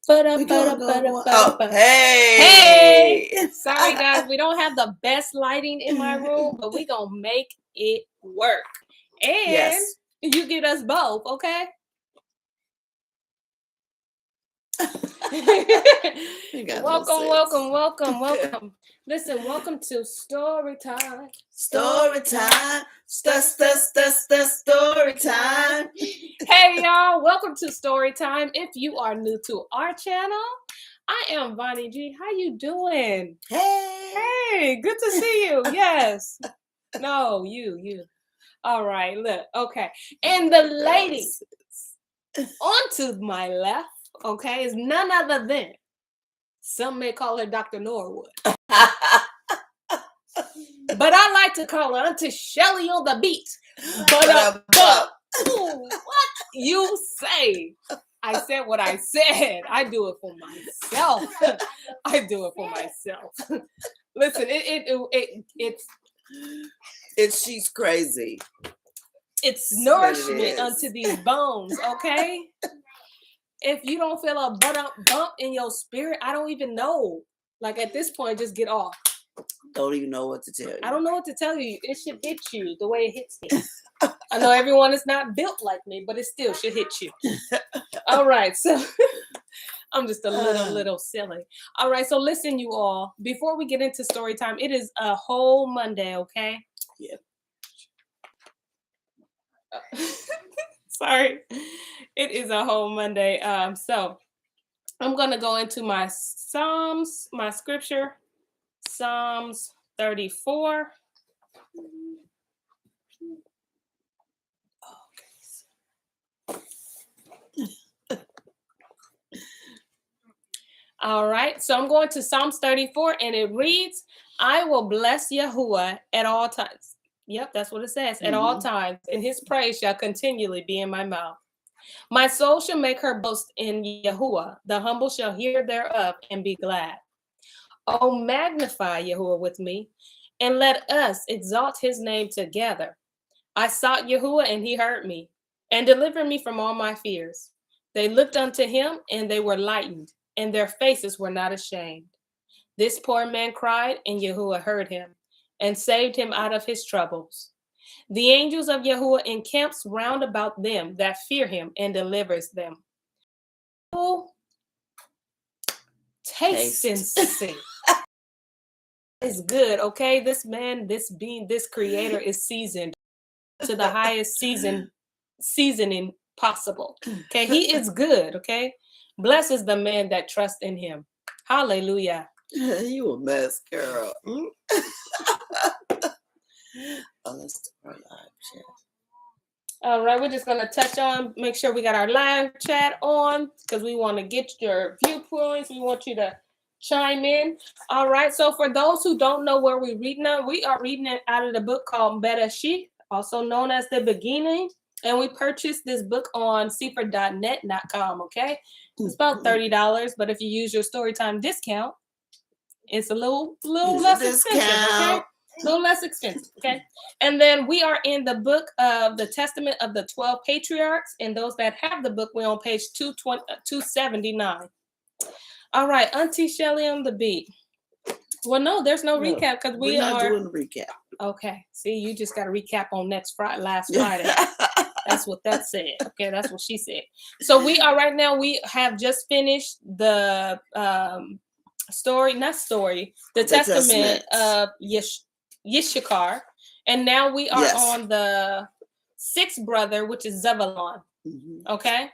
Hey. Sorry, guys, we don't have the best lighting in my room, but we gonna make it work. And you get us both, okay? Welcome. Listen, welcome to Story Time. Story time. Story time. Hey, y'all. Welcome to Story Time. If you are new to our channel, I am Vonnie G. How you doing? Hey, good to see you. Yes. No, you. All right, look. Okay. And the lady on to my left, okay, is none other than, some may call her Dr. Norwood. But I like to call her Auntie Shelly on the beat. But what you say? I said what I said. I do it for myself. Listen, it's she's crazy. It's nourishment unto these bones, okay? If you don't feel a bump in your spirit, I don't even know. Like at this point, just get off. Don't even know what to tell you. I don't know what to tell you. It should hit you the way it hits me. I know everyone is not built like me, but it still should hit you. All right, so I'm just a little silly. All right, so listen, you all. Before we get into story time, it is a whole Monday, okay? Yeah. Sorry, it is a whole Monday. So I'm gonna go into my Psalms, my scripture. Psalms 34. Okay. All right, so I'm going to Psalms 34, and it reads, I will bless Yahuwah at all times. Yep, that's what it says. At all times, and his praise shall continually be in my mouth. My soul shall make her boast in Yahuwah. The humble shall hear thereof and be glad. Oh, magnify Yahuwah with me, and let us exalt his name together. I sought Yahuwah, and he heard me, and delivered me from all my fears. They looked unto him, and they were lightened, and their faces were not ashamed. This poor man cried, and Yahuwah heard him, and saved him out of his troubles. The angels of Yahuwah encamps round about them that fear him, and delivers them. Oh, taste and see. It's good, okay? This man, this being, this creator is seasoned to the highest seasoning possible. Okay, he is good, okay? Blessed is the man that trusts in him. Hallelujah. You a mess, girl. Let's do our live chat. All right, we're just going to touch on, make sure we got our live chat on, because we want to get your viewpoints. We want you to chime in. All right, so for those who don't know where we're reading it, we are reading it out of the book called Bere'Shiyth, also known as The Beginning. And we purchased this book on sefer.net.com, okay? It's about $30, but if you use your Storytime discount, it's a little less expensive, okay? A little less expensive, okay? And then we are in the book of the Testament of the 12 Patriarchs, and those that have the book, we're on page 279. All right, Auntie Shelly on the beat. Well, no, there's no recap because we're not doing a recap. Okay, see, you just got to recap on last Friday. That's what that said. Okay, that's what she said. So we are right now, we have just finished the the Testament of Yishakar. And now we are on the sixth brother, which is Zevalon. Okay.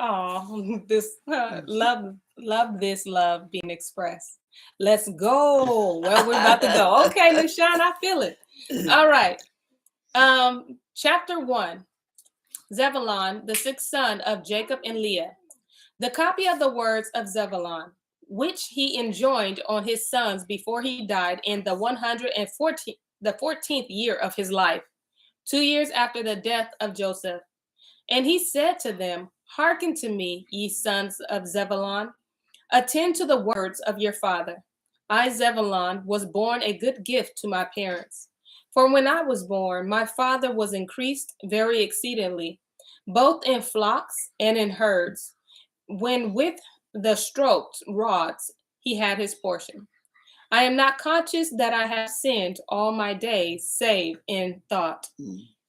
Oh, this love this love being expressed. Let's go. Well, we're about to go. Okay, LaShawn, I feel it. All right. Chapter 1. Zevalon, the sixth son of Jacob and Leah. The copy of the words of Zevalon, which he enjoined on his sons before he died in the 14th year of his life, 2 years after the death of Joseph. And he said to them, hearken to me, ye sons of Zevalon. Attend to the words of your father. I, Zevalon, was born a good gift to my parents. For when I was born, my father was increased very exceedingly, both in flocks and in herds, when with the stroked rods he had his portion. I am not conscious that I have sinned all my days, save in thought.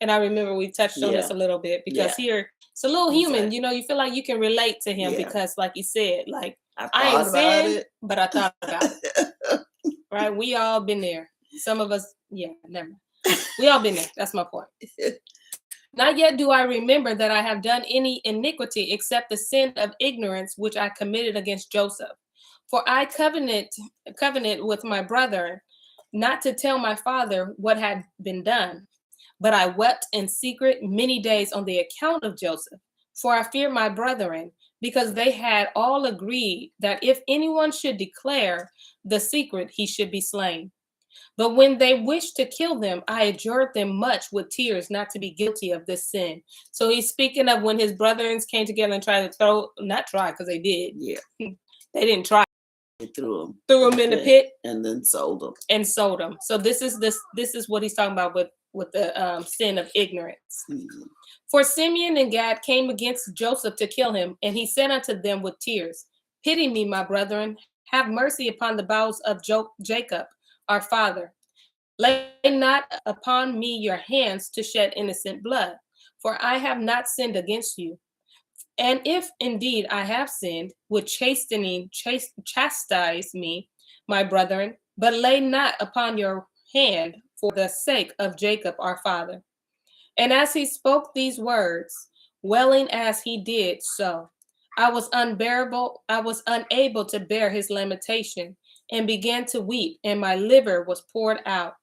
And I remember we touched on this a little bit because here it's a little human. You know, you feel like you can relate to him because, like you said, like I ain't sinned, but I thought about it. Right? We all been there. Some of us, never mind. We all been there. That's my point. Not yet do I remember that I have done any iniquity except the sin of ignorance which I committed against Joseph. For I covenant with my brother not to tell my father what had been done. But I wept in secret many days on the account of Joseph, for I feared my brethren, because they had all agreed that if anyone should declare the secret, he should be slain. But when they wished to kill them, I adjured them much with tears not to be guilty of this sin. So he's speaking of when his brethren came together and tried to because they did. Yeah. They didn't try. They threw him in the pit. And then sold them. So this is what he's talking about with the sin of ignorance. For Simeon and Gad came against Joseph to kill him, and he said unto them with tears, Pity me, my brethren, have mercy upon the bowels of Jacob, our father. Lay not upon me your hands to shed innocent blood, for I have not sinned against you. And if indeed I have sinned, with chastening chastise me, my brethren, but lay not upon your hand for the sake of Jacob our father. And as he spoke these words, wailing as he did so, I was unable to bear his lamentation, and began to weep, and my liver was poured out,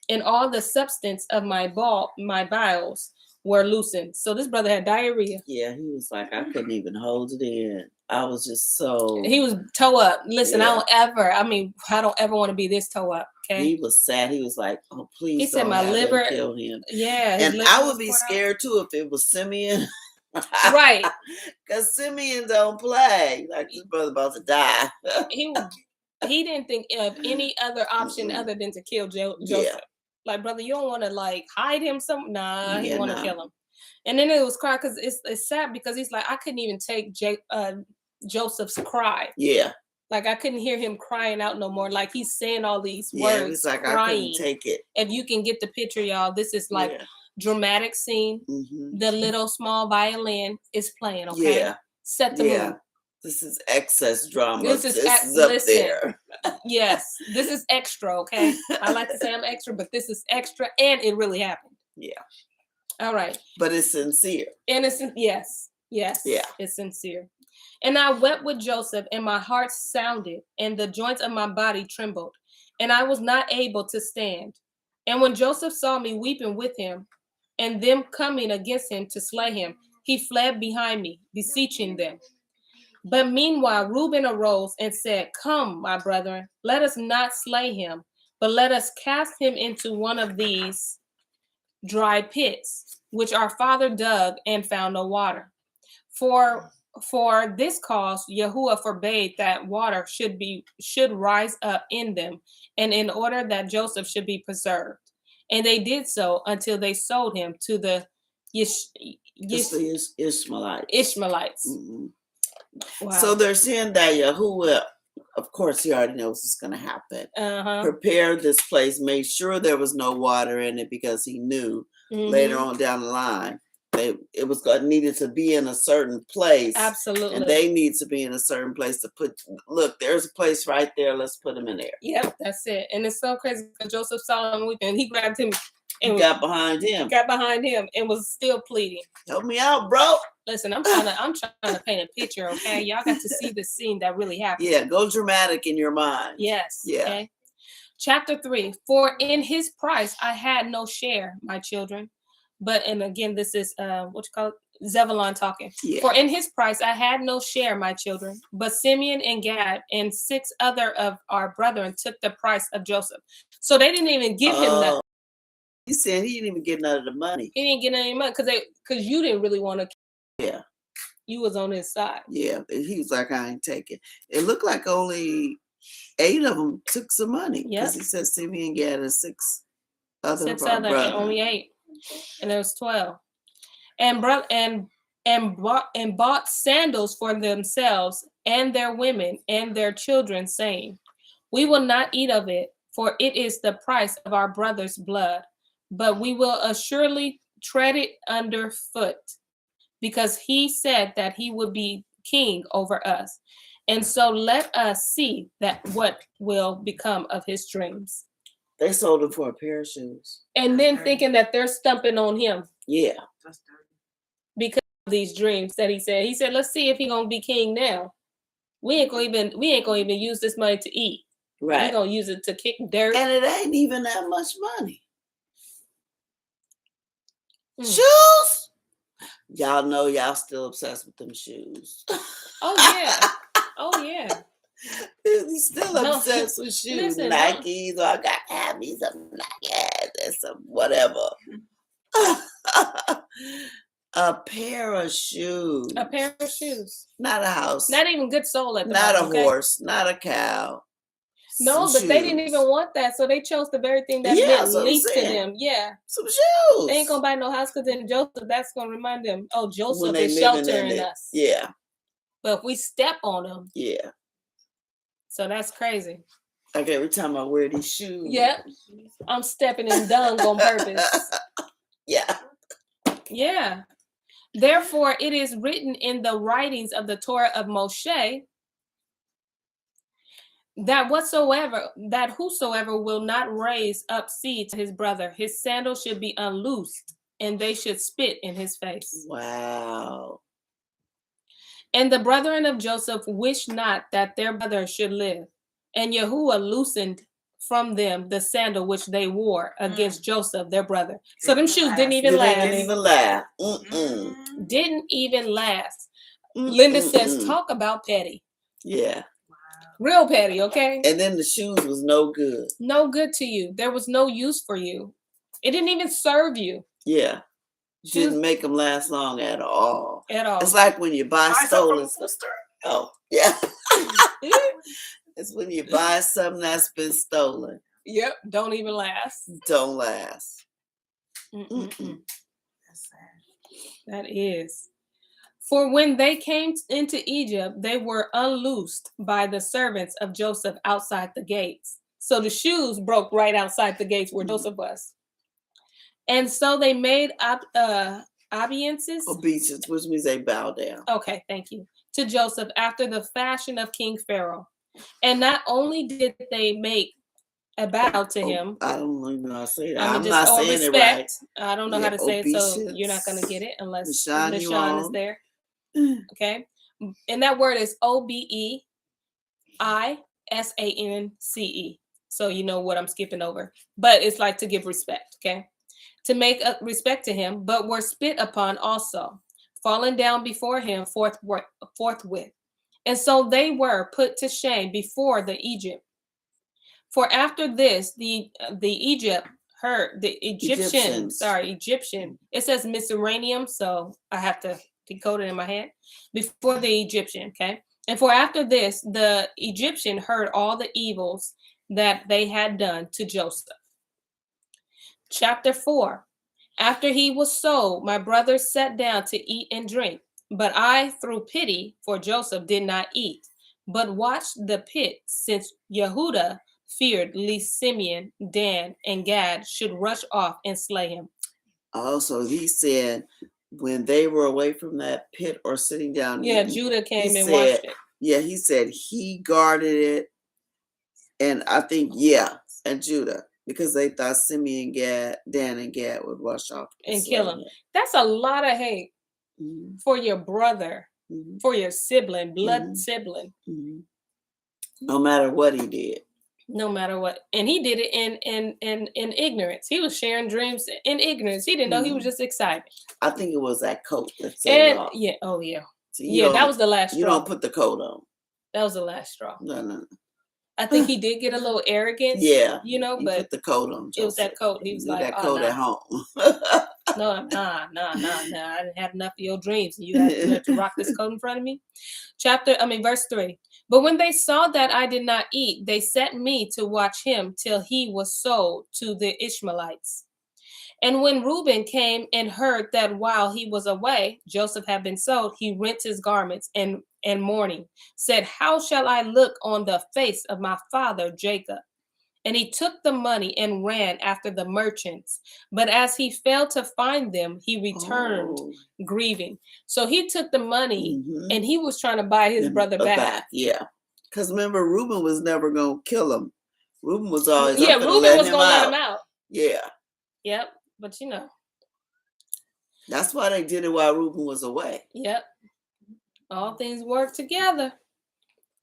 and all the substance of my bowels were loosened. So this brother had diarrhea. Yeah, he was like, I couldn't even hold it in. I was just so... He was toe up. Listen, I don't ever want to be this toe up, okay? He was sad. He was like, oh, please he said, my liver, kill him. Yeah. And I would be scared, too, if it was Simeon. Right. Because Simeon don't play. Like, this brother about to die. He didn't think of any other option other than to kill Joseph. Yeah. Like, brother, you don't want to like hide him some. Nah, he want to kill him. And then it was cry because it's sad because he's like, I couldn't even take Joseph's cry. Yeah. Like I couldn't hear him crying out no more. Like he's saying all these words. It's like crying. I couldn't take it. If you can get the picture, y'all, this is like dramatic scene. The little small violin is playing. Okay. Yeah. Set the mood. This is excess drama. This is up there. Yes, this is extra, okay? I like to say I'm extra, but this is extra, and it really happened. Yeah. All right. But it's sincere. Innocent, yes. Yeah. It's sincere. And I wept with Joseph, and my heart sounded, and the joints of my body trembled, and I was not able to stand. And when Joseph saw me weeping with him, and them coming against him to slay him, he fled behind me, beseeching them. But meanwhile, Reuben arose and said, Come, my brethren, let us not slay him, but let us cast him into one of these dry pits, which our father dug and found no water. For this cause, Yahuwah forbade that water should rise up in them, and in order that Joseph should be preserved. And they did so until they sold him to the Ishmaelites. Mm-hmm. Wow. So they're saying that Yahuwah, of course, he already knows what's going to happen. Prepared this place, made sure there was no water in it because he knew later on down the line it was needed to be in a certain place. Absolutely. And they need to be in a certain place to put. Look, there's a place right there. Let's put him in there. Yep, that's it. And it's so crazy because Joseph saw him weeping, and he grabbed him. And got behind him and was still pleading. Help me out, bro. Listen, I'm trying to paint a picture, okay? Y'all got to see the scene that really happened. Yeah, go dramatic in your mind. Yes. Yeah. Okay. Chapter 3. For in his price I had no share, my children. And again, this is Zevalon talking. Yeah. For in his price I had no share, my children. But Simeon and Gad and 6 other of our brethren took the price of Joseph. So they didn't even give him nothing. He said he didn't even get none of the money. He didn't get any money because you didn't really want to. Yeah. You was on his side. Yeah. He was like, I ain't taking. It looked like only 8 of them took some money. Yeah. Because he said Simeon Gad and 6 other. 6 other, and only 8. And there was 12. And and bought sandals for themselves and their women and their children, saying, we will not eat of it, for it is the price of our brother's blood, but we will assuredly tread it underfoot, because he said that he would be king over us. And so let us see that what will become of his dreams. They sold him for a pair of shoes. And then thinking that they're stumping on him. Yeah. Because of these dreams that he said. He said, let's see if he's gonna be king now. We ain't gonna even use this money to eat. Right. We're gonna use it to kick dirt. And it ain't even that much money. Shoes? Y'all know y'all still obsessed with them shoes. Oh yeah. Oh yeah. He's still obsessed with shoes. Listen, Nikes, or I got to have me some Nikes and some whatever. A pair of shoes. A pair of shoes. Not a house. Not even good soul at the Not bottom, a horse. Not a cow. No, but they didn't even want that, so they chose the very thing that meant least to them. Yeah. Some shoes. They ain't gonna buy no house because then Joseph, that's gonna remind them, oh, Joseph is sheltering us. Yeah. But if we step on them. Yeah. So that's crazy. Like every time I wear these shoes. Yep. I'm stepping in dung on purpose. Yeah. Yeah. Therefore, it is written in the writings of the Torah of Moshe that whosoever will not raise up seed to his brother, his sandal should be unloosed, and they should spit in his face. Wow. And the brethren of Joseph wished not that their brother should live. And Yahuwah loosened from them the sandal which they wore against Joseph, their brother. So them shoes didn't even last. Didn't even last. Didn't even last. Linda says, talk about petty. Yeah. Real petty, okay? And then the shoes was no good. No good to you. There was no use for you. It didn't even serve you. Yeah. Didn't make them last long at all. At all. It's like when you buy stolen stuff. Oh, yeah. It's when you buy something that's been stolen. Yep. Don't even last. Don't last. That's sad. That is. For when they came into Egypt, they were unloosed by the servants of Joseph outside the gates. So the shoes broke right outside the gates where Joseph was. And so they made obeisances. Obeisance, which means they bow down. Okay, thank you. To Joseph after the fashion of King Pharaoh. And not only did they make a bow to him. I don't even know how to say that. I'm not saying respect. It right. I don't know how to say it, so you're not going to get it unless Deshaun is there. Okay. And that word is Obeisance. So you know what I'm skipping over. But it's like to give respect, okay? To make respect to him, but were spit upon also, falling down before him forthwith. And so they were put to shame before the Egypt. For after this, the Egyptian, it says Mizraim, so I have to decode it in my head, before the Egyptian, okay? And for after this, the Egyptian heard all the evils that they had done to Joseph. Chapter 4. After he was sold, my brothers sat down to eat and drink, but I, through pity for Joseph, did not eat, but watched the pit, since Yehudah feared lest Simeon, Dan, and Gad should rush off and slay him. Also, he said, when they were away from that pit or sitting down, Judah came and watched it. Yeah, he said he guarded it, and I think and Judah, because they thought Simeon, Dan, and Gad would rush off and kill him. That's a lot of hate for your brother, for your sibling, blood sibling. No matter what he did. No matter what. And he did it in ignorance. He was sharing dreams in ignorance. He didn't know. He was just excited. I think it was that coat that said off. Yeah. Oh, yeah. So that was the last straw. You don't put the coat on. That was the last straw. No. I think he did get a little arrogance. Yeah. But put the coat on. Joseph. It was that coat. He was like, that coat at home. No. I didn't have enough of your dreams. You have to rock this coat in front of me. Verse 3. But when they saw that I did not eat, they set me to watch him till he was sold to the Ishmaelites. And when Reuben came and heard that while he was away, Joseph had been sold, he rent his garments and mourning, said, how shall I look on the face of my father Jacob? And he took the money and ran after the merchants. But as he failed to find them, he returned grieving. So he took the money and he was trying to buy his brother back. Yeah. Because remember, Reuben was never going to kill him. Reuben was always Reuben was going to let him out. Yeah. Yep. But that's why they did it while Reuben was away. Yep. All things work together.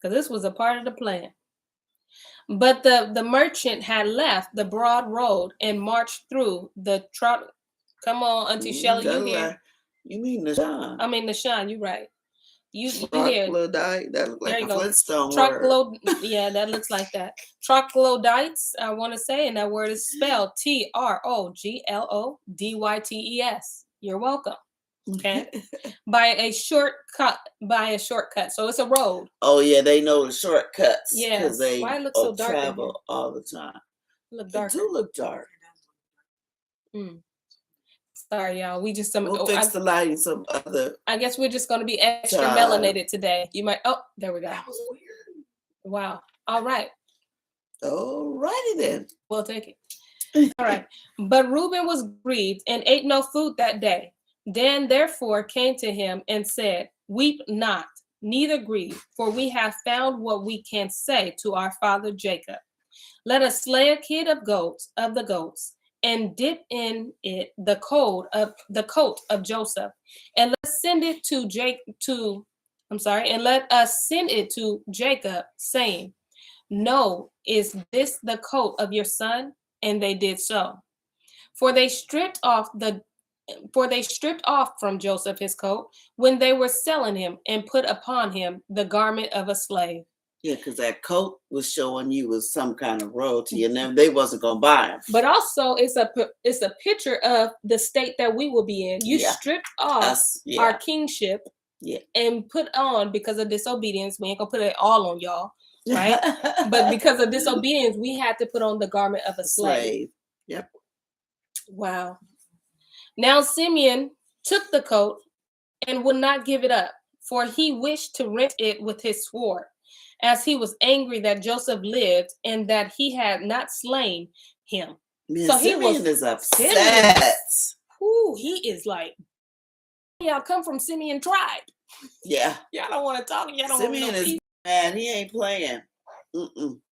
Because this was a part of the plan. But the merchant had left the broad road and marched through the trot. Come on, Auntie Shelley, you here? You mean Nashan? I mean Nashan, you right. You here? Troglodyte. That looks like a Flintstone word. Yeah, that looks like that. Troglodytes, I want to say, and that word is spelled Troglodytes. You're welcome. Okay. by a shortcut. So it's a road. Oh yeah, they know the shortcuts. Yeah. Why it look so dark? Travel all the time. Look dark. It do look dark. Sorry, y'all. We just we'll fix the lighting some other. I guess we're just going to be extra melanated today. You might. Oh, there we go. That was weird. Wow. All right. All righty then. We'll take it. All right. But Reuben was grieved and ate no food that day. Dan therefore came to him and said, weep not, neither grieve, for we have found what we can say to our father Jacob. Let us slay a kid of the goats, and dip in it the coat of Joseph, and let's send it to let us send it to Jacob, saying, no, is this the coat of your son? And they did so. For they stripped off from Joseph his coat when they were selling him, and put upon him the garment of a slave. Yeah, because that coat was showing you was some kind of royalty, and then they wasn't gonna buy him. But also, it's a picture of the state that we will be in. You stripped off our kingship, and put on, because of disobedience. We ain't gonna put it all on y'all, right? But because of disobedience, we had to put on the garment of a slave. Yep. Wow. Now Simeon took the coat and would not give it up, for he wished to rent it with his sword, as he was angry that Joseph lived and that he had not slain him. Man, so Simeon is upset. Ooh, he is like, y'all come from Simeon tribe. Yeah. Y'all don't want to talk. Y'all don't Simeon want to is mad. He ain't playing.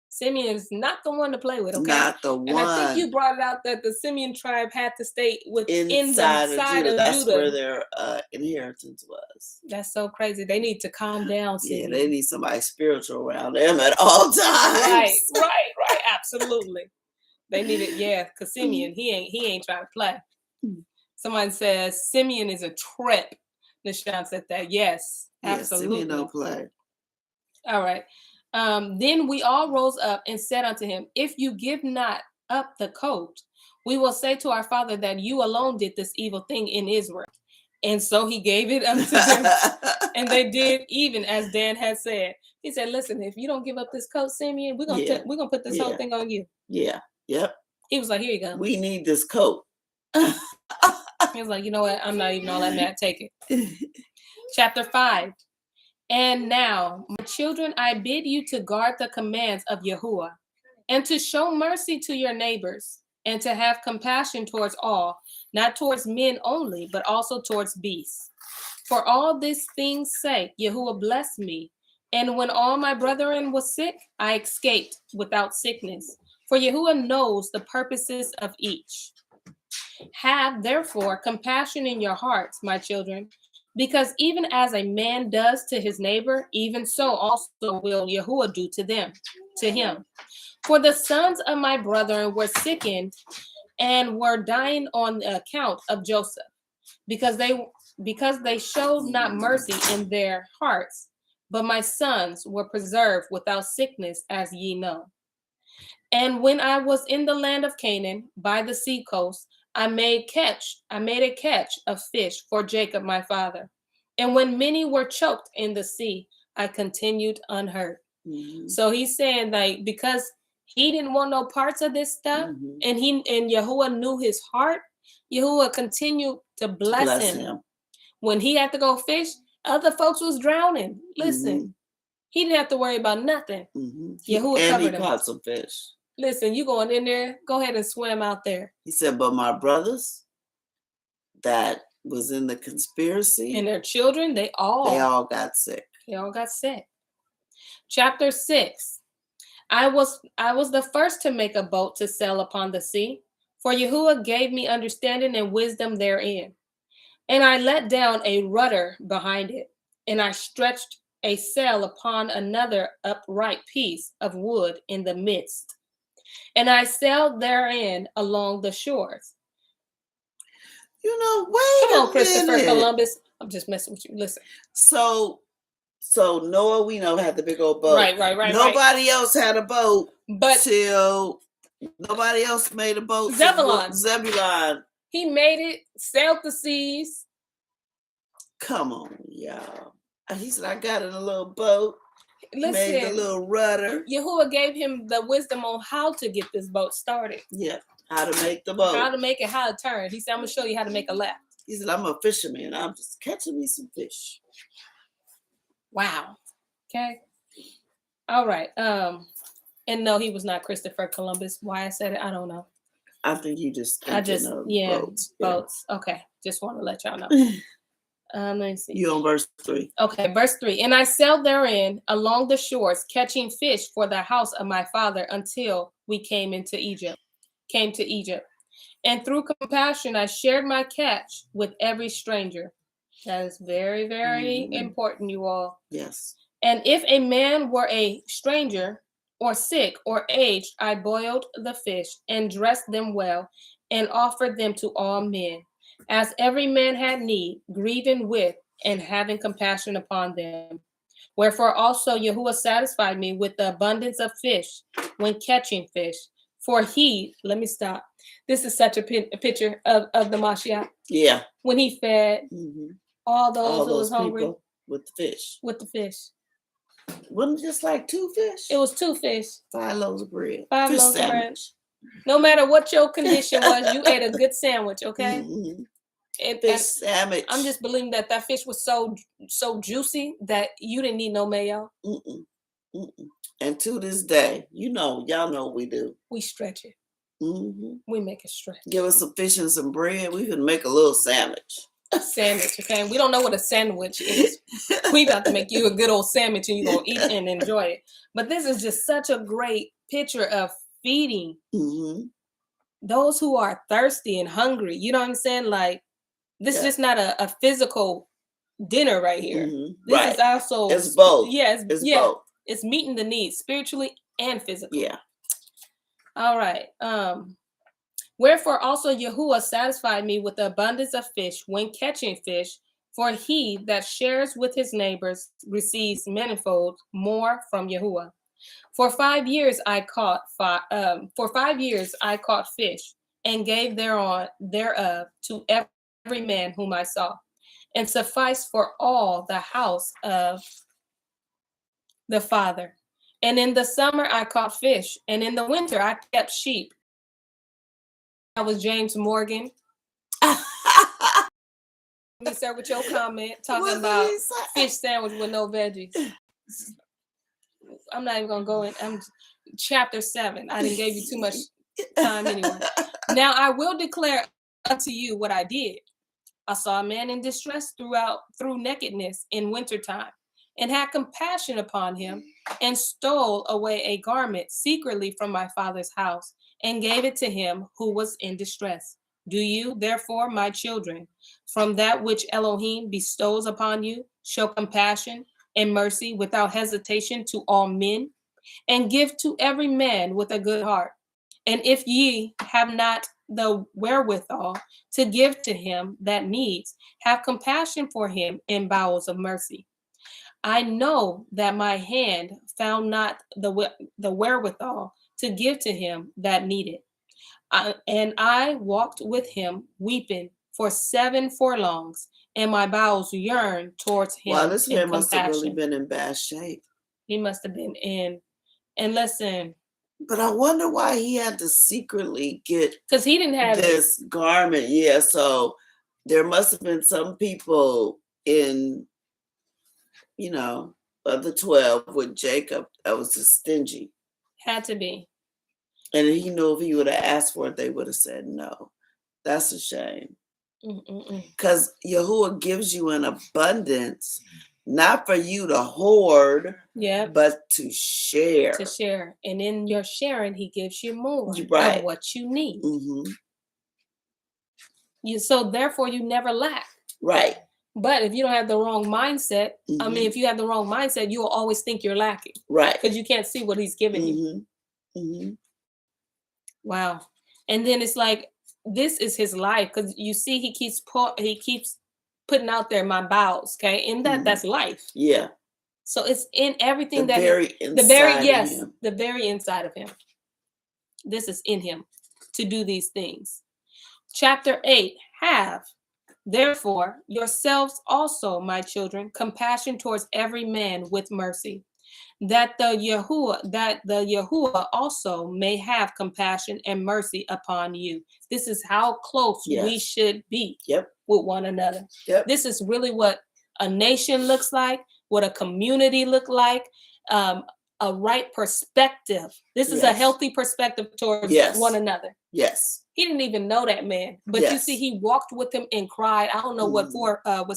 Simeon is not the one to play with, okay? Not the one. And I think you brought it out that the Simeon tribe had to stay inside of Judah. That's where their inheritance was. That's so crazy. They need to calm down, Simeon. Yeah, they need somebody spiritual around them at all times. Right. Absolutely. They need it, because Simeon, he ain't trying to play. Someone says Simeon is a trip. Nishan said that. Yes, absolutely. Simeon don't play. All right. Then we all rose up and said unto him, if you give not up the coat, we will say to our father that you alone did this evil thing in Israel. And so he gave it unto them. And they did even as Dan had said. He said, listen, if you don't give up this coat, Simeon, we're gonna put this whole thing on you. Yeah. Yep. He was like, here you go. We need this coat. He was like, you know what? I'm not even all that mad. Take it. Chapter 5. And now, my children, I bid you to guard the commands of Yahuwah, and to show mercy to your neighbors, and to have compassion towards all, not towards men only, but also towards beasts. For all these things' sake, Yahuwah blessed me, and when all my brethren was sick, I escaped without sickness. For Yahuwah knows the purposes of each. Have, therefore, compassion in your hearts, my children, because even as a man does to his neighbor, even so also will Yahuwah do to him. For the sons of my brethren were sickened and were dying on the account of Joseph, because they showed not mercy in their hearts, but my sons were preserved without sickness, as ye know. And when I was in the land of Canaan by the sea coast, I made a catch of fish for Jacob my father. And when many were choked in the sea, I continued unhurt. Mm-hmm. So he's saying, because he didn't want no parts of this stuff, and Yahuwah knew his heart, Yahuwah continued to bless him. When he had to go fish, other folks was drowning. Listen, he didn't have to worry about nothing. Yahuwah covered him. And he caught some fish. Listen, you going in there, go ahead and swim out there. He said, but my brothers that was in the conspiracy. And their children, they all got sick. They all got sick. Chapter 6. I was the first to make a boat to sail upon the sea, for Yahuwah gave me understanding and wisdom therein. And I let down a rudder behind it, and I stretched a sail upon another upright piece of wood in the midst. And I sailed therein along the shores. You know, wait Come on, Christopher Columbus. I'm just messing with you. Listen. So Noah, we know, had the big old boat. Right. Nobody else had a boat till nobody else made a boat. Zevalon. He made it, sailed the seas. Come on, y'all. He said, I got in a little boat. Listen, made a little rudder. Yahuwah gave him the wisdom on how to get this boat started. Yeah, how to make the boat. How to make it, how to turn. He said, I'm going to show you how to make a left. He said, I'm a fisherman. I'm just catching me some fish. Wow. Okay. All right. And no, he was not Christopher Columbus. Why I said it, I don't know. I think you just boats. Okay. Just want to let y'all know. Let me see. You on verse 3. Okay, verse 3. And I sailed therein along the shores, catching fish for the house of my father until we came to Egypt. And through compassion, I shared my catch with every stranger. That is very, very important, you all. Yes. And if a man were a stranger or sick or aged, I boiled the fish and dressed them well and offered them to all men, as every man had need, grieving with and having compassion upon them. Wherefore also Yahuwah satisfied me with the abundance of fish when catching fish. For he, let me stop. This is such a picture of the Mashiach. Yeah. When he fed all those who was hungry. With the fish. Wasn't it just like 2 fish? It was 2 fish. 5 loaves of bread. 5 loaves of bread. No matter what your condition was, you ate a good sandwich, okay? Fish sandwich. I'm just believing that fish was so juicy that you didn't need no mayo. And to this day, y'all know what we do. We stretch it. We make it stretch. Give us some fish and some bread. We can make a little sandwich. A sandwich, okay? We don't know what a sandwich is. We about to make you a good old sandwich and you're going to eat and enjoy it. But this is just such a great picture of feeding those who are thirsty and hungry. You know what I'm saying? Like, this is just not a physical dinner right here. This is also... It's both. Yeah, it's both. It's meeting the needs spiritually and physically. Yeah. All right. Wherefore also Yahuwah satisfied me with the abundance of fish when catching fish, for he that shares with his neighbors receives manifold more from Yahuwah. For 5 years I caught fish and gave thereof to every man whom I saw, and sufficed for all the house of the Father. And in the summer I caught fish, and in the winter I kept sheep. That was James Morgan. Me start with your comment talking about fish sandwich with no veggies. I'm not even gonna go in. I'm chapter 7. I didn't give you too much time anyway. Now I will declare unto you what I did. I saw a man in distress through nakedness in wintertime, and had compassion upon him, and stole away a garment secretly from my father's house, and gave it to him who was in distress. Do you, therefore, my children, from that which Elohim bestows upon you, show compassion and mercy without hesitation to all men, and give to every man with a good heart. And if ye have not the wherewithal to give to him that needs, have compassion for him in bowels of mercy. I know that my hand found not the wherewithal to give to him that needed. And I walked with him weeping for 7 furlongs, and my bowels yearned towards him. Wow, this man must have really been in bad shape. He must have been in. And listen, But I wonder why he had to secretly get, because he didn't have this garment. Yeah, so there must have been some people in, of the 12 with Jacob that was just stingy. Had to be. And he knew if he would have asked for it, they would have said no. That's a shame. Because Yahuwah gives you an abundance, not for you to hoard, but to share. To share. And in your sharing, he gives you more of what you need. So therefore, you never lack. Right. But if you don't have the wrong mindset, if you have the wrong mindset, you will always think you're lacking. Right. Because you can't see what he's giving you. Wow. And then it's like, this is his life, because you see he keeps putting out there my bowels, okay? And that's life. Yeah. So it's in everything the very inside of him. This is in him to do these things. Chapter 8, have therefore yourselves also, my children, compassion towards every man with mercy, that the Yahuwah also may have compassion and mercy upon you. This is how close we should be with one another. This is really what a nation looks like, what a community look like, a right perspective. This is a healthy perspective towards one another. Yes. He didn't even know that man, but you see, he walked with him and cried. I don't know what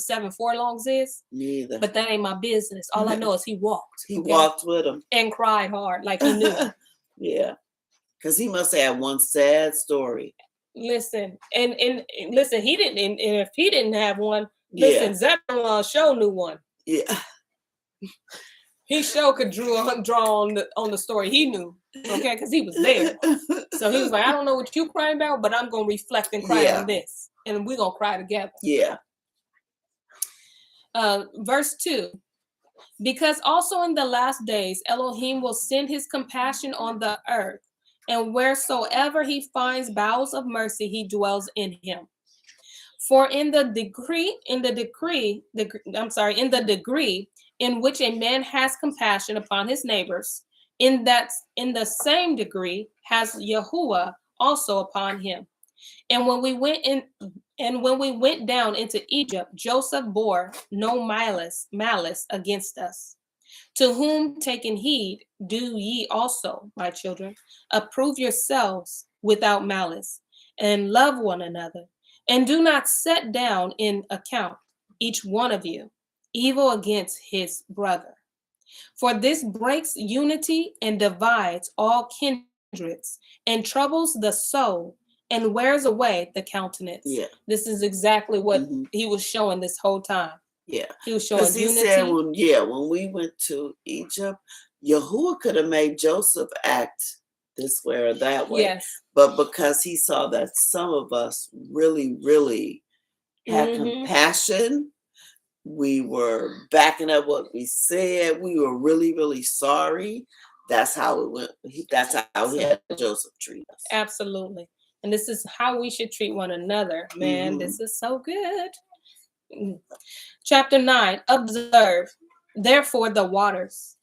7 furlongs is. Neither. But that ain't my business. All I know is he walked. He walked with him and cried hard, like he knew. Yeah, because he must have one sad story. Listen, and listen, he didn't. And if he didn't have one, listen, Zevalon sure knew one. Yeah. He sure could draw on the story he knew, okay, because he was there. So he was like, I don't know what you crying about, but I'm gonna reflect and cry on this, and we're gonna cry together. Yeah. Verse 2. Because also in the last days Elohim will send his compassion on the earth, and wheresoever he finds bowels of mercy, he dwells in him. For in the degree in which a man has compassion upon his neighbors, in the same degree has Yahuwah also upon him. And when we went down into Egypt, Joseph bore no malice against us. To whom taking heed, do ye also, my children, approve yourselves without malice, and love one another, and do not set down in account each one of you evil against his brother. For this breaks unity and divides all kindreds, and troubles the soul, and wears away the countenance. Yeah. This is exactly what he was showing this whole time. Yeah. He was showing unity. He said when we went to Egypt, Yahuwah could have made Joseph act this way or that way. Yes. But because he saw that some of us really, really had compassion, we were backing up what we said. We were really, really sorry. That's how it went. That's how he had Joseph treat us. Absolutely. And this is how we should treat one another. Man, this is so good. Chapter 9, observe, therefore, the waters,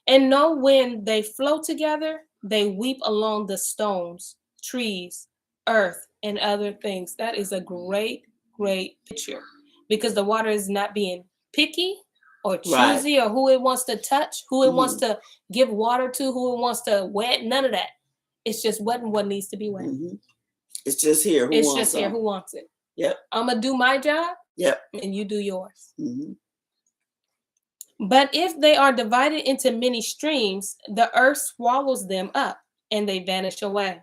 and know when they flow together, they weep along the stones, trees, earth, and other things. That is a great, great picture, because the water is not being picky or choosy or who it wants to touch, who it wants to give water to, who it wants to wet, none of that. It's just wetting what needs to be wet. It's just here. Who wants it? Yep. I'm going to do my job. Yep. And you do yours. But if they are divided into many streams, the earth swallows them up, and they vanish away.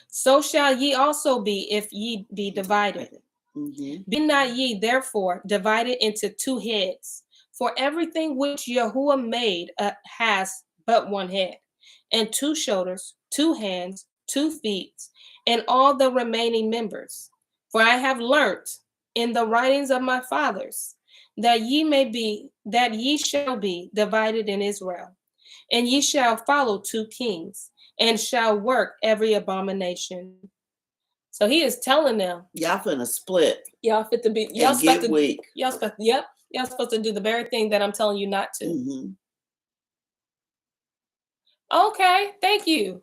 So shall ye also be if ye be divided. Be not ye therefore divided into two heads. For everything which Yahuwah made has but one head, and two shoulders, 2 hands, 2 feet, and all the remaining members. For I have learnt in the writings of my fathers that ye shall be divided in Israel, and ye shall follow 2 kings, and shall work every abomination. So he is telling them, y'all finna split. Y'all fit to be. Y'all supposed to. Weak. Y'all supposed. Yep. Y'all supposed to do the very thing that I'm telling you not to. Okay, thank you.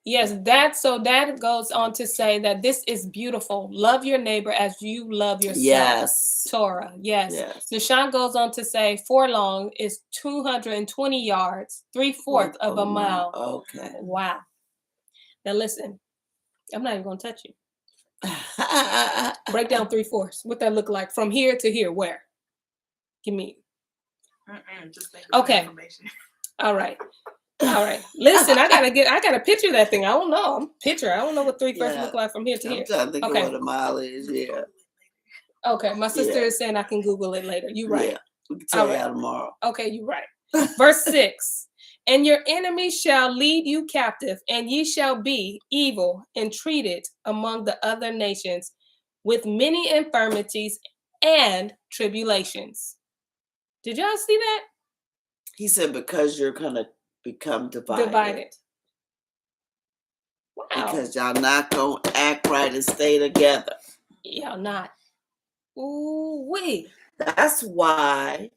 Yes, that goes on to say that this is beautiful. Love your neighbor as you love yourself. Yes. Torah. Yes. Nishan goes on to say furlong is 220 yards, 3/4 of a mile. Okay. Wow. Now listen, I'm not even gonna touch you. Break down 3/4. What that look like from here to here? Where? Give me. Just okay. All right. All right. Listen, I gotta picture that thing. I don't know. I don't know what 3/4 look like from here to here. I'm trying to think of what a mile is. Yeah. Okay. My sister is saying I can Google it later. You right. Yeah. We can tell you tomorrow. Okay, you right. Verse 6. And your enemies shall lead you captive, and ye shall be evil and treated among the other nations with many infirmities and tribulations. Did y'all see that? He said, because you're going to become divided. Wow. Because y'all not going to act right and stay together. Y'all not. Ooh-wee. That's why,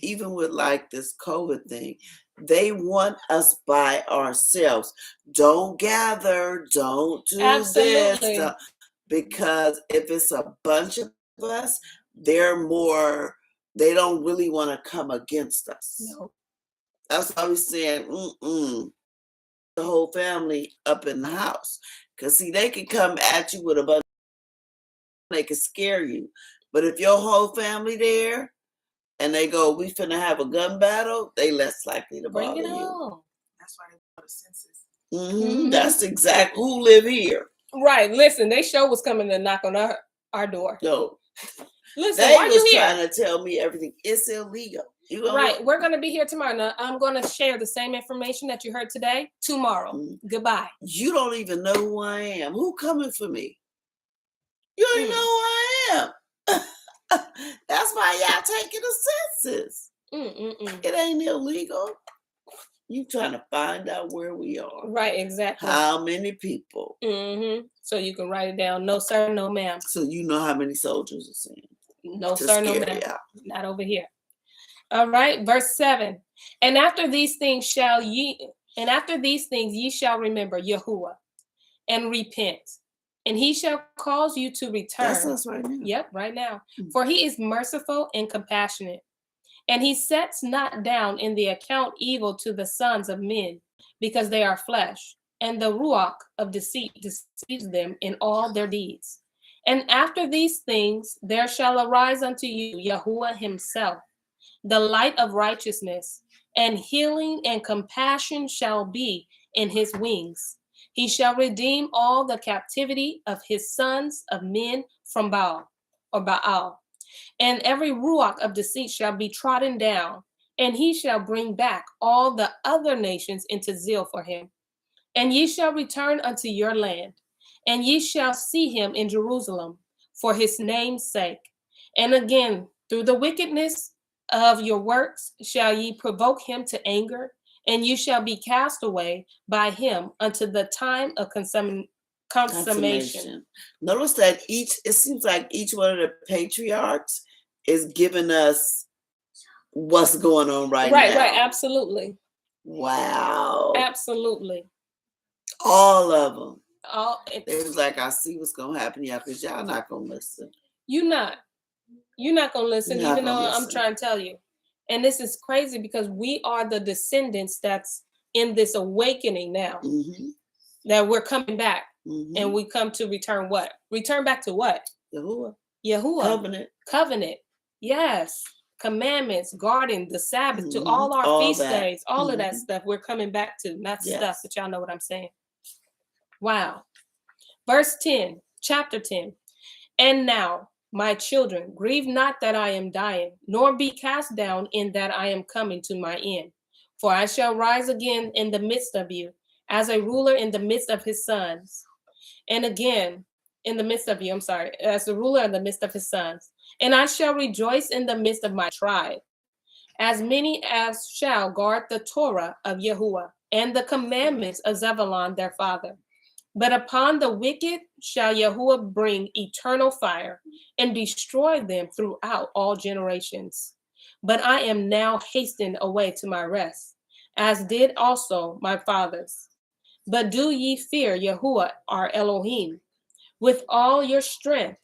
even with like this COVID thing, they want us by ourselves. Don't gather. Don't do this. Because if it's a bunch of us, they don't really want to come against us. No. That's why we're saying, the whole family up in the house. Because, see, they can come at you with a bunch they can scare you. But if your whole family there, and they go, we finna have a gun battle, they less likely to bother you. That's why they go to census. That's exactly who live here. Right. Listen, they show was coming to knock on our door. No. Listen, they why was you trying here? to tell me everything. It's illegal. Right. We're going to be here tomorrow. Now, I'm going to share the same information that you heard today tomorrow. Goodbye. You don't even know who I am. Who coming for me? You don't even know who I am. That's why y'all taking the census. It ain't illegal. You trying to find out where we are. Right, exactly. How many people. So you can write it down. No, sir, no, ma'am. So you know how many soldiers are saying. No, sir, no, ma'am. Not over here. All right, verse 7. And after these things ye shall remember Yahuwah and repent. And he shall cause you to return. That's us right now. Yep, right now. For he is merciful and compassionate. And he sets not down in the account evil to the sons of men, because they are flesh. And the ruach of deceit deceives them in all their deeds. And after these things there shall arise unto you Yahuwah himself, the light of righteousness, and healing and compassion shall be in his wings. He shall redeem all the captivity of his sons of men from Baal. And every ruach of deceit shall be trodden down, and he shall bring back all the other nations into zeal for him. And ye shall return unto your land, and ye shall see him in Jerusalem for his name's sake. And again, through the wickedness of your works shall ye provoke him to anger, and you shall be cast away by him unto the time of consummation. Notice that it seems like each one of the patriarchs is giving us what's going on right now. Right, absolutely. Wow. Absolutely. All of them. It was like, I see what's going to happen, y'all, because y'all not going to listen. You're not going to listen, even though I'm trying to tell you. And this is crazy because we are the descendants that's in this awakening now. That we're coming back. And we come to return what? Return back to what? Yahuwah. Covenant. Yes. Commandments, guarding the Sabbath, to all our feast days, all of that stuff we're coming back to. Not stuff, but y'all know what I'm saying. Wow. Verse 10, chapter 10. And now, my children, grieve not that I am dying, nor be cast down in that I am coming to my end. For I shall rise again in the midst of you, as a ruler in the midst of his sons. And again, in the midst of you, as the ruler in the midst of his sons. And I shall rejoice in the midst of my tribe, as many as shall guard the Torah of Yahuwah and the commandments of Zevalon their father. But upon the wicked shall Yahuwah bring eternal fire and destroy them throughout all generations. But I am now hastened away to my rest, as did also my fathers. But do ye fear Yahuwah our Elohim with all your strength,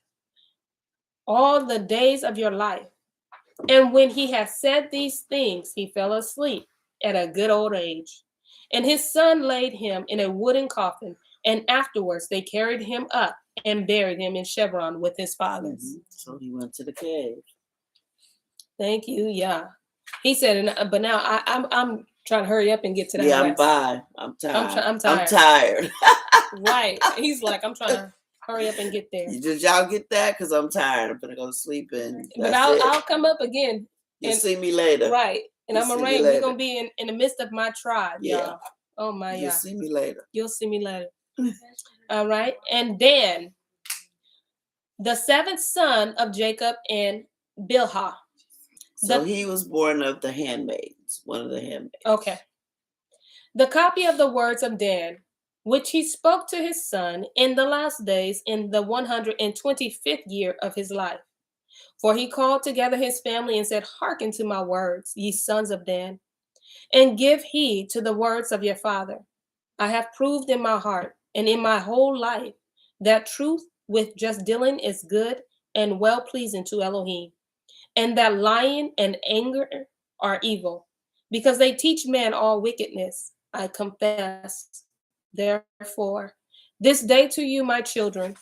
all the days of your life. And when he had said these things, he fell asleep at a good old age. And his son laid him in a wooden coffin, and afterwards they carried him up and buried him in Chevron with his fathers. So he went to the cave. Thank you. Yeah. He said, but now I'm trying to hurry up and get to that. Yeah, rest. I'm tired. I'm tired. I'm tired. Right. He's like, I'm trying to hurry up and get there. Did y'all get that? Because I'm tired. I'm gonna go to sleep but I'll come up again. You'll see me later. Right. And I'm gonna we're gonna be in the midst of my tribe, y'all. Oh my You'll see me later. You'll see me later. All right. And Dan, the seventh son of Jacob and Bilhah. So he was born of the handmaids, one of the handmaids. Okay. The copy of the words of Dan, which he spoke to his son in the last days in the 125th year of his life. For he called together his family and said, hearken to my words, ye sons of Dan, and give heed to the words of your father. I have proved in my heart and in my whole life that truth with just dealing is good and well-pleasing to Elohim, and that lying and anger are evil, because they teach man all wickedness. I confess, therefore, this day to you, my children,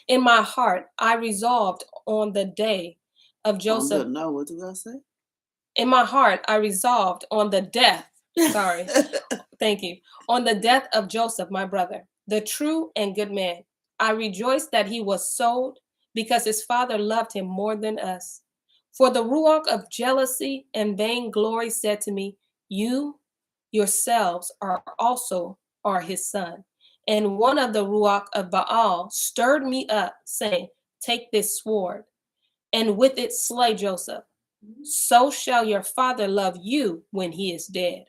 in my heart, I resolved on the day of Joseph. No, what did I say? In my heart, I resolved on the death. Sorry. Thank you. On the death of Joseph, my brother, the true and good man. I rejoiced that he was sold because his father loved him more than us. For the ruach of jealousy and vainglory said to me, you yourselves are his son. And one of the ruach of Baal stirred me up, saying, take this sword, and with it slay Joseph. So shall your father love you when he is dead.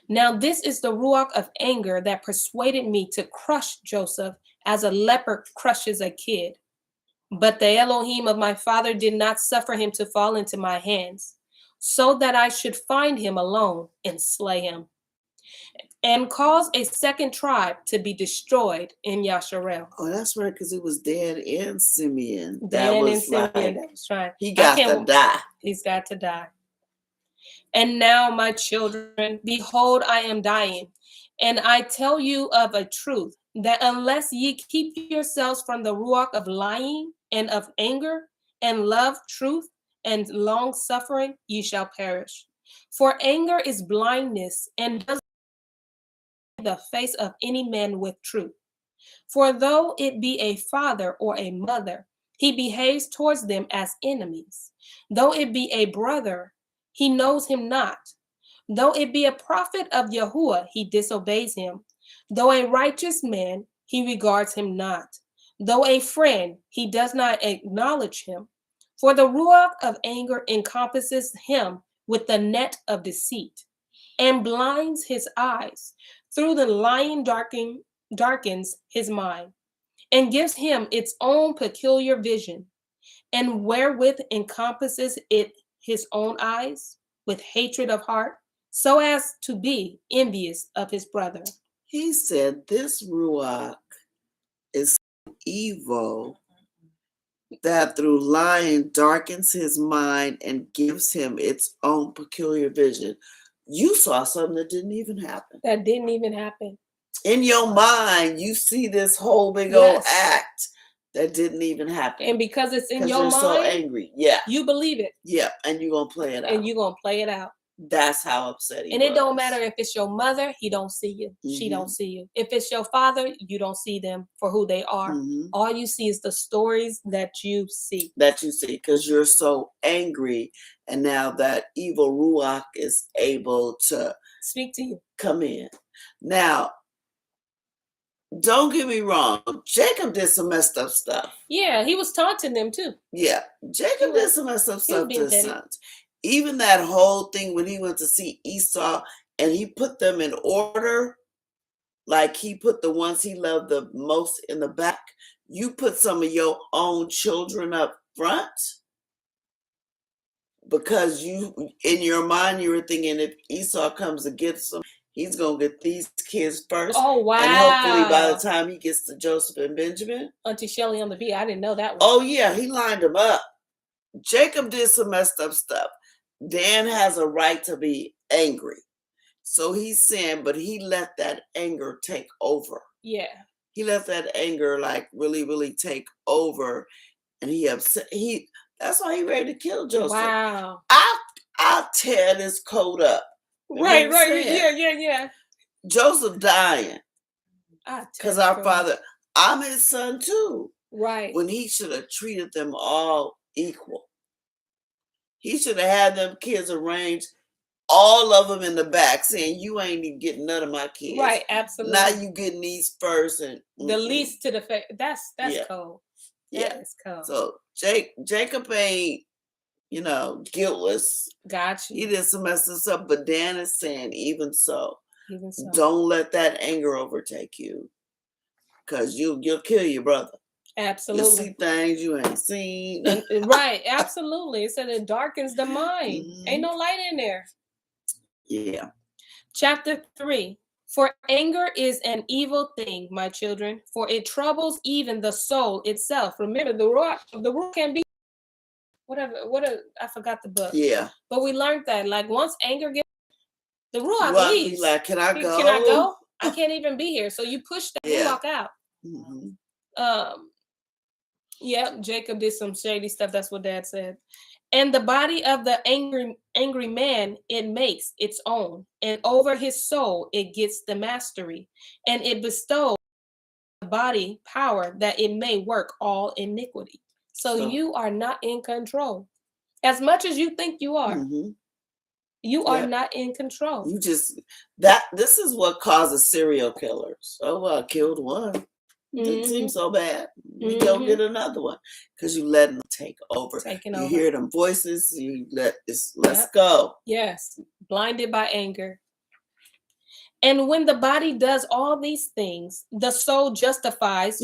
Now this is the ruach of anger that persuaded me to crush Joseph as a leopard crushes a kid. But the Elohim of my father did not suffer him to fall into my hands, so that I should find him alone and slay him, and cause a second tribe to be destroyed in Yasharel. Oh, that's right, because it was Dan and Simeon. Dan and Simeon, that was right. He got to die. He's got to die. And now, my children, behold, I am dying. And I tell you of a truth, that unless ye keep yourselves from the ruach of lying and of anger and love truth and long suffering, ye shall perish. For anger is blindness and does the face of any man with truth. For though it be a father or a mother, he behaves towards them as enemies. Though it be a brother, he knows him not. Though it be a prophet of Yahuwah, he disobeys him. Though a righteous man, he regards him not. Though a friend, he does not acknowledge him. For the ruach of anger encompasses him with the net of deceit, and blinds his eyes. Through the lying darkens his mind, and gives him its own peculiar vision, and wherewith encompasses it his own eyes with hatred of heart, so as to be envious of his brother. He said this ruach is evil that through lying darkens his mind and gives him its own peculiar vision. You saw something that didn't even happen. That didn't even happen. In your mind, you see this whole big old act that didn't even happen. And because it's in your mind, you're so angry. Yeah. You believe it. Yeah. And you're going to play it out. And you're going to play it out. That's how upset he was. And it don't matter if it's your mother, he don't see you. Mm-hmm. She don't see you. If it's your father, you don't see them for who they are. Mm-hmm. All you see is the stories that you see. Because you're so angry. And now that evil ruach is able to speak to you. Come in. Now, don't get me wrong. Jacob did some messed up stuff. Yeah, he was taunting them too. Yeah, Jacob did some messed up stuff to his sons. Even that whole thing when he went to see Esau and he put them in order, like he put the ones he loved the most in the back. You put some of your own children up front. because you, in your mind, you were thinking if Esau comes to get some, he's going to get these kids first. Oh, wow. And hopefully by the time he gets to Joseph and Benjamin. Auntie Shelley on the beat. I didn't know that one. Oh, yeah. He lined them up. Jacob did some messed up stuff. Dan has a right to be angry. So he's saying, but he let that anger take over. Yeah. He let that anger like really, really take over. And he upset. That's why he ready to kill Joseph. Wow. I'll tear this coat up. Right. Yeah. Joseph dying. Because our father, I'm his son too. Right. When he should have treated them all equal. He should have had them kids arranged, all of them in the back, saying, you ain't even getting none of my kids. Right, absolutely. Now you getting these first. And the least to the face. That's cold. Yeah. That's cold. So Jacob ain't, guiltless. Gotcha. He did some mess up, but Dan is saying, even so, don't let that anger overtake you. Because you'll kill your brother. Absolutely. You see things you ain't seen. Right, absolutely. It said it darkens the mind. Mm-hmm. Ain't no light in there. Yeah. Chapter 3. For anger is an evil thing, my children, for it troubles even the soul itself. Remember, the ruach can be whatever. I forgot the book. Yeah. But we learned that, like, once anger gets, the ruach leaves. Like, can I go? Can I go? I can't even be here. So you push that ruach out. Mm-hmm. Yep, Jacob did some shady stuff. That's what Dad said. And the body of the angry man, it makes its own. And over his soul, it gets the mastery. And it bestows the body power that it may work all iniquity. So you are not in control. As much as you think you are, you are not in control. This is what causes serial killers. Oh, well, I killed one. Didn't seem so bad. You don't get another one because you let them take over. You hear them voices. You let's go. Yes, blinded by anger. And when the body does all these things, the soul justifies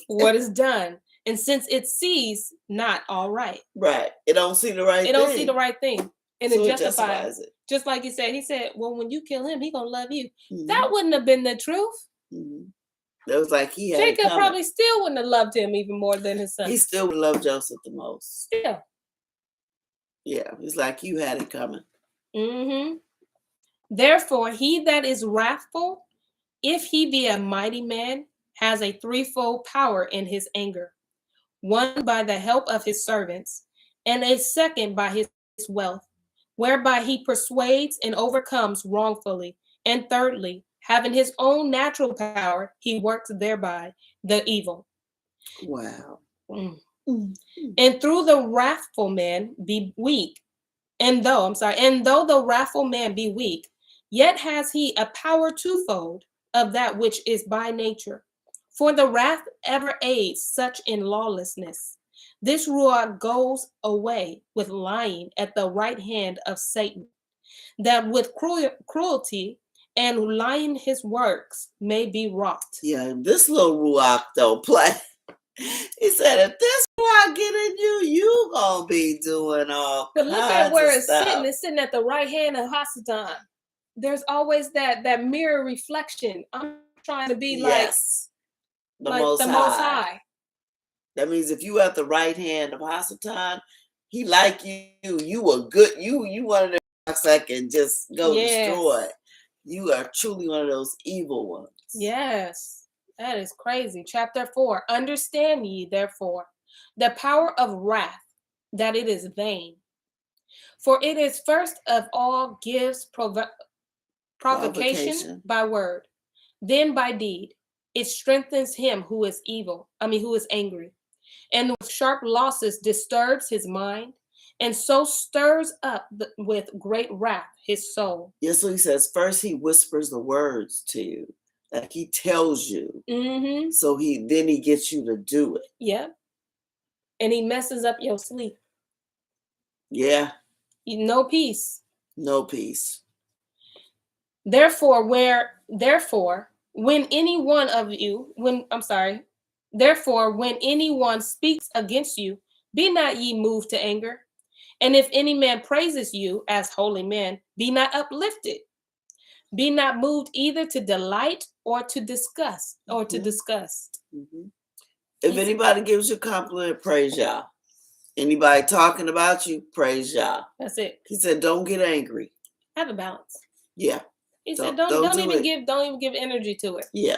what is done. And since it sees not all right. Right. It don't see the right thing. It don't see the right thing. And so it justifies it. Just like he said, well, when you kill him, he gonna love you. That wouldn't have been the truth. It was like he had Jacob probably still wouldn't have loved him even more than his son. He still would love Joseph the most. Still. Yeah, it's like you had it coming. Therefore, he that is wrathful, if he be a mighty man, has a threefold power in his anger. One by the help of his servants, and a second by his wealth, whereby he persuades and overcomes wrongfully. And thirdly, having his own natural power, he works thereby the evil. Wow. And through the wrathful man be weak, and though the wrathful man be weak, yet has he a power twofold of that which is by nature. For the wrath ever aids such in lawlessness. This ruach goes away with lying at the right hand of Satan, that with cruelty and lying his works may be wrought. Yeah, this little ruach don't play. He said, if this ruach get in you, you gonna be doing all But look at where it's stuff. sitting. It's sitting at the right hand of Hasatan. There's always that mirror reflection. I'm trying to be like the Most High. That means if you at the right hand of Hasatan, he like you. You are good. You one of the rocks that can just go destroy. You are truly one of those evil ones. Yes, that is crazy. Chapter 4. Understand ye, therefore, the power of wrath, that it is vain. For it is first of all gives provocation by word, then by deed. It strengthens him who is who is angry, and with sharp losses disturbs his mind, and so stirs up with great wrath his soul. Yes, so he says, first he whispers the words to you, like he tells you. So then he gets you to do it. Yeah. And he messes up your sleep. Yeah. No peace. No peace. Therefore, when anyone speaks against you, be not ye moved to anger. And if any man praises you as holy men, be not uplifted. Be not moved either to delight or to disgust or to disgust. If anybody gives you a compliment, praise Yah. Anybody talking about you, praise Yah. That's it. He said, don't get angry. Have a balance. Yeah. He said, don't even give energy to it. Yeah.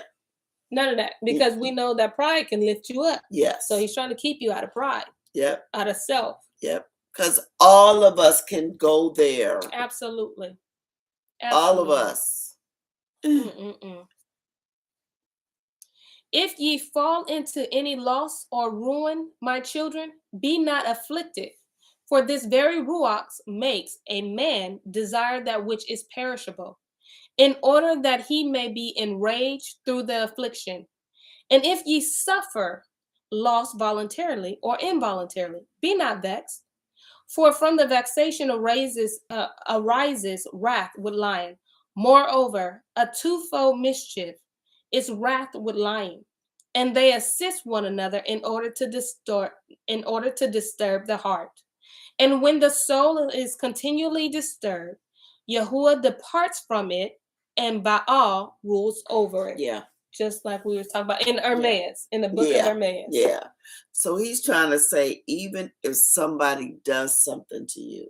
None of that. Because we know that pride can lift you up. Yes. So he's trying to keep you out of pride. Yep. Out of self. Yep. Because all of us can go there. Absolutely. All of us. If ye fall into any loss or ruin, my children, be not afflicted. For this very ruach makes a man desire that which is perishable, in order that he may be enraged through the affliction. And if ye suffer loss voluntarily or involuntarily, be not vexed. For from the vexation arises wrath with lying. Moreover, a twofold mischief is wrath with lying, and they assist one another in order to disturb the heart. And when the soul is continually disturbed, Yahuwah departs from it, and Baal rules over it. Yeah. Just like we were talking about in Hermes, in the book of Hermes. Yeah. So he's trying to say, even if somebody does something to you,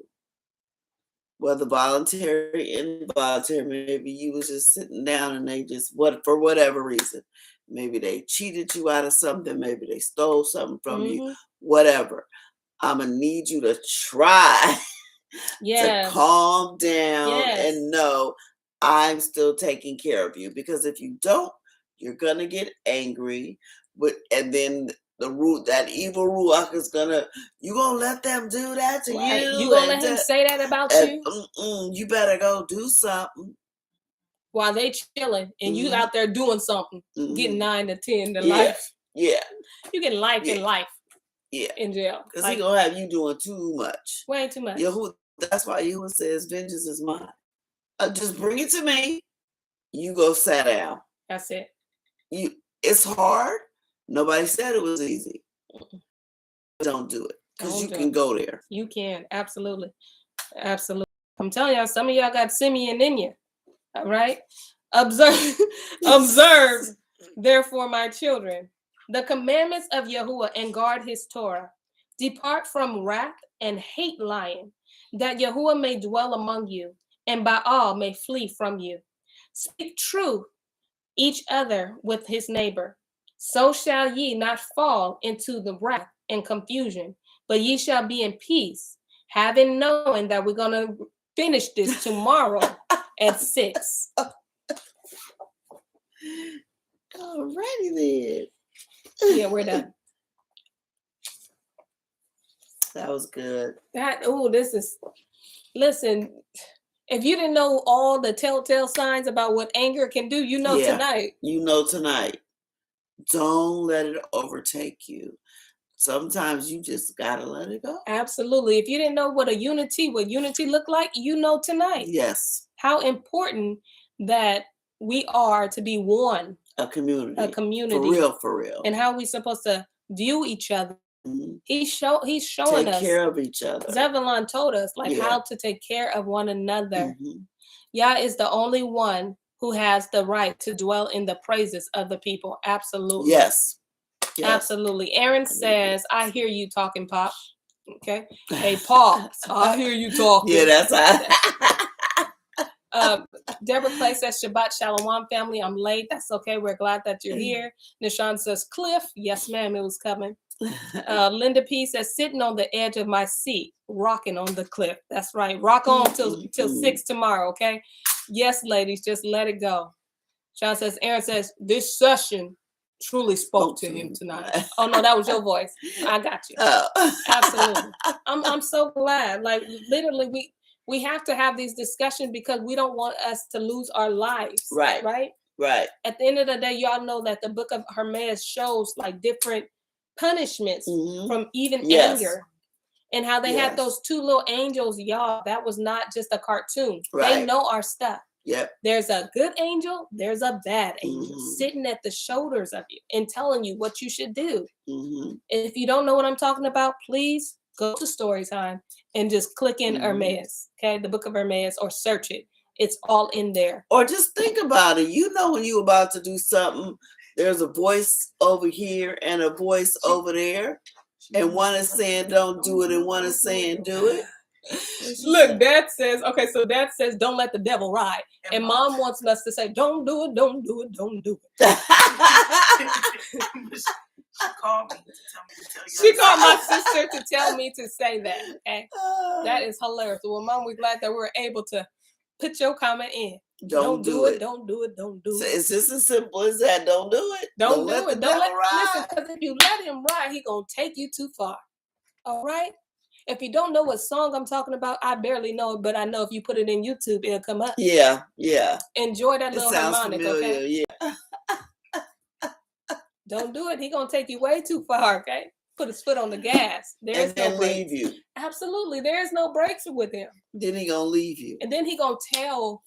whether voluntary, involuntary, maybe you was just sitting down and they just, for whatever reason, maybe they cheated you out of something, maybe they stole something from you, whatever. I'm going to need you to try to calm down and know I'm still taking care of you. Because if you don't, you're going to get angry. And then that evil ruach is you gonna let them do that to you? You gonna let him say that about you? You better go do something. While they chilling and you out there doing something, getting 9 to 10 to life. Yeah. You get life in life. Yeah. In jail. Because he gonna have you doing too much. Way too much. That's why Yahuwah says, vengeance is mine. Just bring it to me. You go sit down. That's it. It's hard. Nobody said it was easy. Don't do it. Because you can go there. You can. Absolutely. Absolutely. I'm telling y'all, some of y'all got Simeon in you. All right? Observe, therefore, my children, the commandments of Yahuwah and guard his Torah. Depart from wrath and hate lying, that Yahuwah may dwell among you, and Baal may flee from you. Speak truth each other with his neighbor. So shall ye not fall into the wrath and confusion, but ye shall be in peace, having known that we're going to finish this tomorrow at 6. Alrighty then. Yeah, we're done. That was good. Listen, if you didn't know all the telltale signs about what anger can do, tonight. You know tonight. Don't let it overtake you. Sometimes you just gotta let it go. Absolutely. If you didn't know what unity looked like, tonight. Yes. How important that we are to be one. A community. For real. And how we supposed to view each other. Mm-hmm. He's showing us. Take care of each other. Zevalon told us how to take care of one another. Mm-hmm. Yah is the only one who has the right to dwell in the praises of the people. Absolutely. Yes. Absolutely. Aaron says, I hear you talking, Pop. Okay. Hey, Pops, I hear you talking. Yeah, that's Deborah Clay says, Shabbat Shalom, family. I'm late. That's okay. We're glad that you're here. Nishan says, Cliff. Yes, ma'am. It was coming. Linda P says, sitting on the edge of my seat, rocking on the cliff. That's right. Rock on till 6 tomorrow. Okay. Yes, ladies, just let it go. Sean says, Aaron says, this session truly spoke to him tonight. Oh no, that was your voice. I got you. Absolutely. I'm so glad. Like literally, we have to have these discussions because we don't want us to lose our lives. Right. At the end of the day, y'all know that the book of Hermes shows like different punishments from even anger. And how they had those 2 little angels, y'all. That was not just a cartoon. Right. They know our stuff. Yep. There's a good angel, there's a bad angel sitting at the shoulders of you and telling you what you should do. If you don't know what I'm talking about, please go to Storytime and just click in Hermes, okay? The book of Hermes, or search it. It's all in there. Or just think about it. You know when you're about to do something, there's a voice over here and a voice over there. And one is saying don't do it and one is saying do it. Look, Dad says, okay, so Dad says don't let the devil ride. And Mom wants us to say, don't do it, don't do it, don't do it. She called me to tell me to tell you. She called my sister to tell me to say that. Okay, that is hilarious. Well, Mom, we're glad that we're able to put your comment in. Don't do it. Don't do it. Don't do it. It's just as simple as that. Don't do it. Don't do it. Don't let him ride. Listen, because if you let him ride, he's gonna take you too far. All right. If you don't know what song I'm talking about, I barely know it, but I know if you put it in YouTube, it'll come up. Yeah, yeah. Enjoy that little harmonic, familiar, okay? Yeah. Don't do it. He's gonna take you way too far, okay? Put his foot on the gas. There's no brakes. Leave you. Absolutely. There's no brakes with him. Then he gonna leave you. And then he gonna tell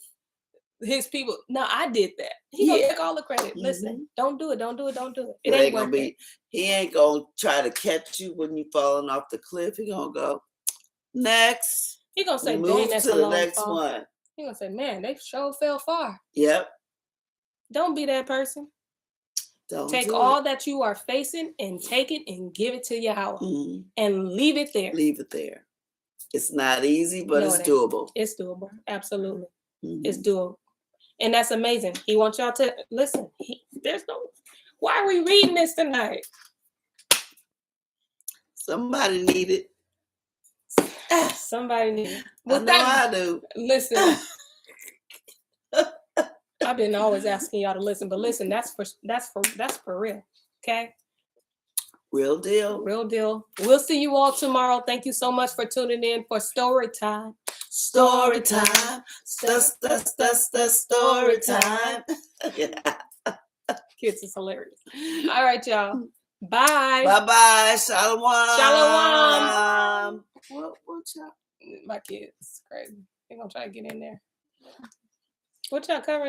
his people, no, I did that. He gonna take all the credit. Listen, don't do it, don't do it, don't do it. It ain't gonna be. He ain't gonna try to catch you when you falling off the cliff. He gonna go next. He gonna say, move to the next one. He gonna say, man, they sure fell far. Yep. Don't be that person. Don't take all that you are facing and take it and give it to Yahuwah and leave it there. Leave it there. It's not easy, but it's doable. It's doable. Absolutely. It's doable. And that's amazing. He wants y'all to listen. Why are we reading this tonight? Somebody need it. Somebody need it. Well, I do. Listen. I've been always asking y'all to listen, but listen, that's for real. Okay? Real deal. Real deal. We'll see you all tomorrow. Thank you so much for tuning in for Story Time. Story time. Story time. Kids is hilarious. All right, y'all. Bye. Bye-bye. Shalom. Shalom. What y'all? My kids. Crazy. They're going to try to get in there. What y'all covering?